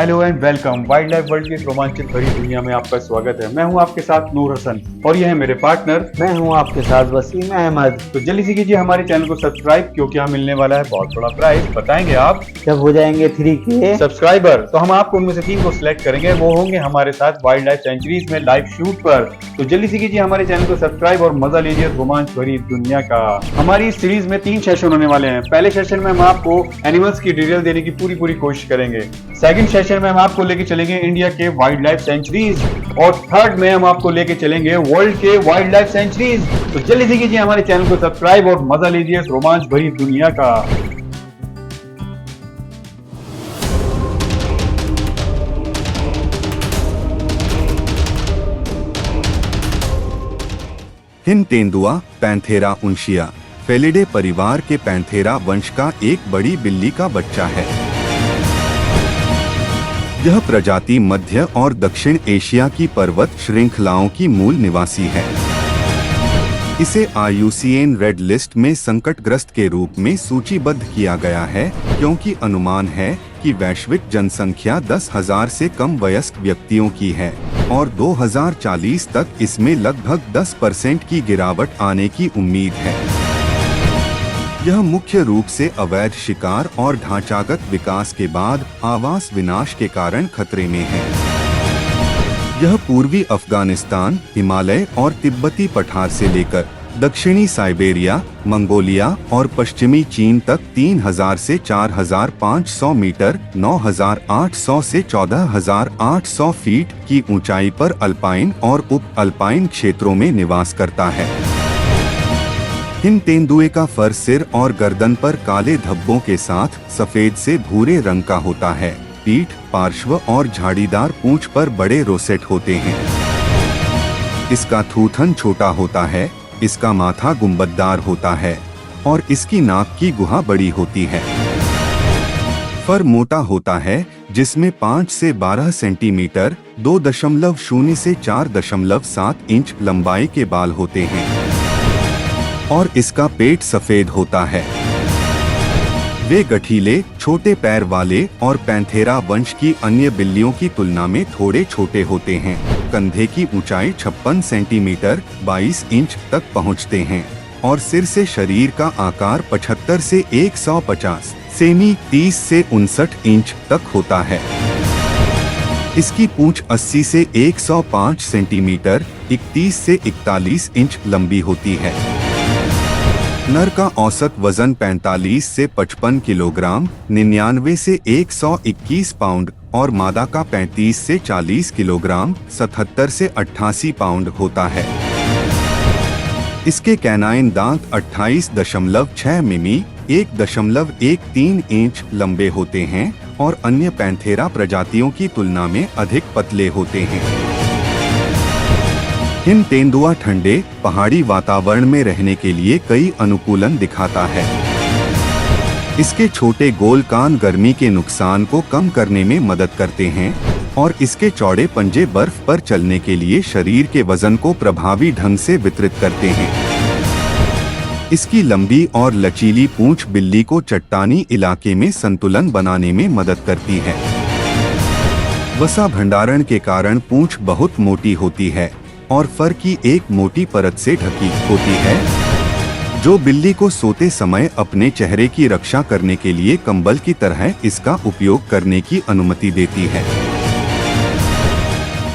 Hello and welcome. Wild life world की इस रोमांचक भरी दुनिया में आपका स्वागत है। मैं हूं आपके साथ नूर हसन और ये है मेरे पार्टनर। मैं हूं आपके साथ वसीम अहमद। तो जल्दी से कीजिए हमारे चैनल को सब्सक्राइब, क्योंकि यहाँ मिलने वाला है बहुत बड़ा प्राइज। बताएंगे आप जब हो जाएंगे 3K सब्सक्राइबर तो हम आपको उनमें से 3 को सिलेक्ट करेंगे, वो होंगे हमारे साथ वाइल्ड लाइफ सेंचुरीज में लाइव शूट पर। तो जल्दी से कीजिए हमारे चैनल को सब्सक्राइब और मजा लीजिए रोमांच भरी दुनिया का। हमारी इस सीरीज में 3 सेशन होने वाले हैं। पहले सेशन में हम आपको एनिमल्स की डिटेल देने की पूरी कोशिश करेंगे। सेकंड सेशन में हम आपको लेके चलेंगे इंडिया के वाइल्ड लाइफ सेंचुरीज, और थर्ड में हम आपको लेके चलेंगे वर्ल्ड के वाइल्ड लाइफ सेंचुरीज। तो जल्दी से कीजिए हमारे चैनल को सब्सक्राइब और मजा लीजिए इस रोमांच भरी दुनिया का। हिम तेंदुआ पैंथेरा उन्शिया फेलिडे परिवार के पैंथेरा वंश का एक बड़ी बिल्ली का बच्चा है। यह प्रजाति मध्य और दक्षिण एशिया की पर्वत श्रृंखलाओं की मूल निवासी है। इसे IUCN रेड लिस्ट में संकटग्रस्त के रूप में सूचीबद्ध किया गया है, क्योंकि अनुमान है कि वैश्विक जनसंख्या 10,000 से कम वयस्क व्यक्तियों की है और 2040 तक इसमें लगभग 10% की गिरावट आने की उम्मीद है। यह मुख्य रूप से अवैध शिकार और ढांचागत विकास के बाद आवास विनाश के कारण खतरे में है। यह पूर्वी अफगानिस्तान, हिमालय और तिब्बती पठार से लेकर दक्षिणी साइबेरिया, मंगोलिया और पश्चिमी चीन तक 3000 से 4500 मीटर, 9800 से 14800 फीट की ऊंचाई पर अल्पाइन और उप अल्पाइन क्षेत्रों में निवास करता है। हिम तेंदुए का फर सिर और गर्दन पर काले धब्बों के साथ सफेद से भूरे रंग का होता है। पीठ, पार्श्व और झाड़ीदार पूंछ पर बड़े रोसेट होते हैं। इसका थूथन छोटा होता है, इसका माथा गुंबददार होता है और इसकी नाक की गुहा बड़ी होती है। फर मोटा होता है, जिसमें 5 से 12 सेंटीमीटर 2.0 से 4.7 इंच लंबाई के बाल होते हैं और इसका पेट सफेद होता है। वे गठीले, छोटे पैर वाले और पैंथेरा वंश की अन्य बिल्लियों की तुलना में थोड़े छोटे होते हैं। कंधे की ऊंचाई 56 सेंटीमीटर 22 इंच तक पहुंचते हैं और सिर से शरीर का आकार 75 से 150 सेमी 30 से 59 इंच तक होता है। इसकी पूंछ 80 से 105 सेंटीमीटर 31 से 41 इंच लंबी होती है। नर का औसत वजन 45 से 55 किलोग्राम, 99 से 121 पाउंड और मादा का 35 से 40 किलोग्राम, 77 से 88 पाउंड होता है। इसके कैनाइन दांत 28.6 मिमी 1.13 इंच लंबे होते हैं और अन्य पैंथेरा प्रजातियों की तुलना में अधिक पतले होते हैं। हिम तेंदुआ ठंडे पहाड़ी वातावरण में रहने के लिए कई अनुकूलन दिखाता है। इसके छोटे गोल कान गर्मी के नुकसान को कम करने में मदद करते हैं और इसके चौड़े पंजे बर्फ पर चलने के लिए शरीर के वजन को प्रभावी ढंग से वितरित करते हैं। इसकी लंबी और लचीली पूंछ बिल्ली को चट्टानी इलाके में संतुलन बनाने में मदद करती है। वसा भंडारण के कारण पूंछ बहुत मोटी होती है और फर की एक मोटी परत से ढकी होती है, जो बिल्ली को सोते समय अपने चेहरे की रक्षा करने के लिए कंबल की तरह इसका उपयोग करने की अनुमति देती है।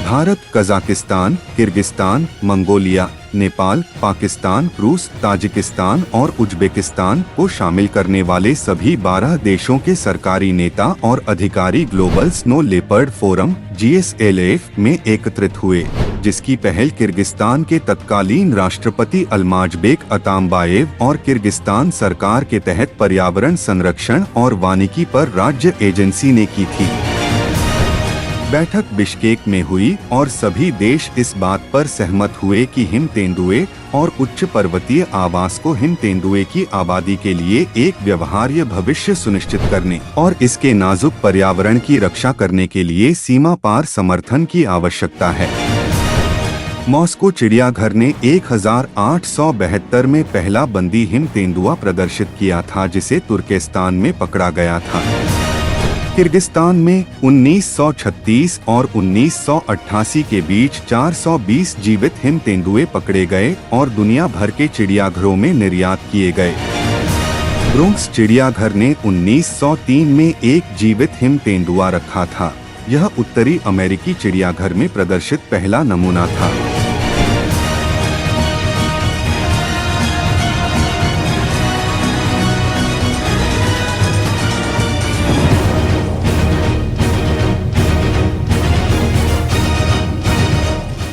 Bharat, Kazakhstan, Kyrgyzstan, Mongolia, Nepal, Pakistan, रूस, ताजिकिस्तान और उज्बेकिस्तान को शामिल करने वाले सभी 12 देशों के सरकारी नेता और अधिकारी global snow leopard forum GSLF में एकत्रित हुए, जिसकी पहल किर्गिस्तान के तत्कालीन राष्ट्रपति अल्माजबेक अतामबाएव और किर्गिस्तान सरकार के तहत पर्यावरण संरक्षण और वानिकी पर राज्य एजेंसी ने की थी। बैठक बिश्केक में हुई और सभी देश इस बात पर सहमत हुए कि हिम तेंदुए और उच्च पर्वतीय आवास को हिम तेंदुए की आबादी के लिए एक व्यवहार्य भविष्य सुनिश्चित करने और इसके नाजुक पर्यावरण की रक्षा करने के लिए सीमा पार समर्थन की आवश्यकता है। मॉस्को चिड़ियाघर ने 1872 में पहला बंदी हिम तेंदुआ प्रदर्शित किया था, जिसे तुर्किस्तान में पकड़ा गया था। किर्गिस्तान में 1936 और 1988 के बीच 420 जीवित हिम तेंदुए पकड़े गए और दुनिया भर के चिड़ियाघरों में निर्यात किए गए। ब्रोंक्स चिड़ियाघर ने 1903 में एक जीवित हिम तेंदुआ रखा था। यह उत्तरी अमेरिकी चिड़ियाघर में प्रदर्शित पहला नमूना था।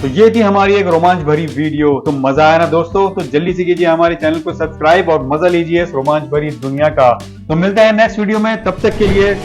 तो ये थी हमारी एक रोमांच भरी वीडियो। तो मजा आया ना दोस्तों? तो जल्दी से कीजिए हमारे चैनल को सब्सक्राइब और मजा लीजिए इस रोमांच भरी दुनिया का। तो मिलते हैं नेक्स्ट वीडियो में, तब तक के लिए